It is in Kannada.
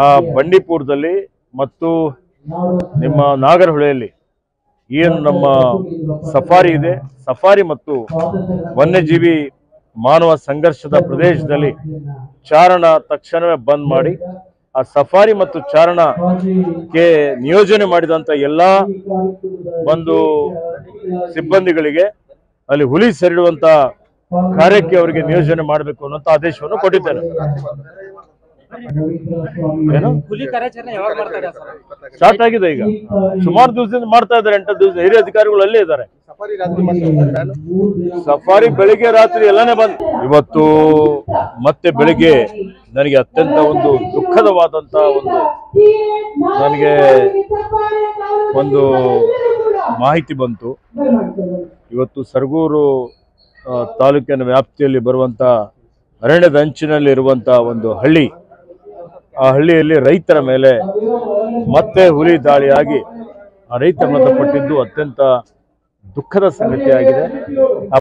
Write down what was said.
ಆ ಬಂಡೀಪುರದಲ್ಲಿ ಮತ್ತು ನಿಮ್ಮ ನಾಗರಹೊಳೆಯಲ್ಲಿ ಏನು ನಮ್ಮ ಸಫಾರಿ ಇದೆ, ಸಫಾರಿ ಮತ್ತು ವನ್ಯಜೀವಿ ಮಾನವ ಸಂಘರ್ಷದ ಪ್ರದೇಶದಲ್ಲಿ ಚಾರಣ ತಕ್ಷಣವೇ ಬಂದ್ ಮಾಡಿ ಆ ಸಫಾರಿ ಮತ್ತು ಚಾರಣಕ್ಕೆ ನಿಯೋಜನೆ ಮಾಡಿದಂತ ಎಲ್ಲಾ ಒಂದು ಸಿಬ್ಬಂದಿಗಳಿಗೆ ಅಲ್ಲಿ ಹುಲಿ ಸರಿಡುವಂತ ಕಾರ್ಯಕ್ಕೆ ಅವರಿಗೆ ನಿಯೋಜನೆ ಮಾಡಬೇಕು ಅನ್ನೋ ಆದೇಶವನ್ನು ಕೊಟ್ಟಿದ್ದೇನೆ. ಏನು ಸ್ಟಾರ್ಟ್ ಆಗಿದೆ, ಈಗ ಸುಮಾರು ದಿವಸದಿಂದ ಮಾಡ್ತಾ ಇದ್ದಾರೆ, 8 ದಿವಸ ಹಿರಿಯ ಅಧಿಕಾರಿಗಳು ಅಲ್ಲೇ ಇದ್ದಾರೆ. ಸಫಾರಿ ಬೆಳಿಗ್ಗೆ ರಾತ್ರಿ ಎಲ್ಲಾನೇ ಬಂದ್. ಇವತ್ತು ಮತ್ತೆ ಬೆಳಿಗ್ಗೆ ನನಗೆ ಅತ್ಯಂತ ಒಂದು ದುಃಖದವಾದಂತ ನನಗೆ ಒಂದು ಮಾಹಿತಿ ಬಂತು. ಇವತ್ತು ಸರಗೂರು ತಾಲೂಕಿನ ವ್ಯಾಪ್ತಿಯಲ್ಲಿ ಬರುವಂತ ಅರಣ್ಯದ ಅಂಚಿನಲ್ಲಿ ಇರುವಂತ ಒಂದು ಹಳ್ಳಿ, ಆ ಹಳ್ಳಿಯಲ್ಲಿ ರೈತರ ಮೇಲೆ ಮತ್ತೆ ಹುಲಿ ದಾಳಿಯಾಗಿ ಆ ರೈತ ಮೃತಪಟ್ಟಿದ್ದು ಅತ್ಯಂತ ದುಃಖದ ಸಂಗತಿಯಾಗಿದೆ.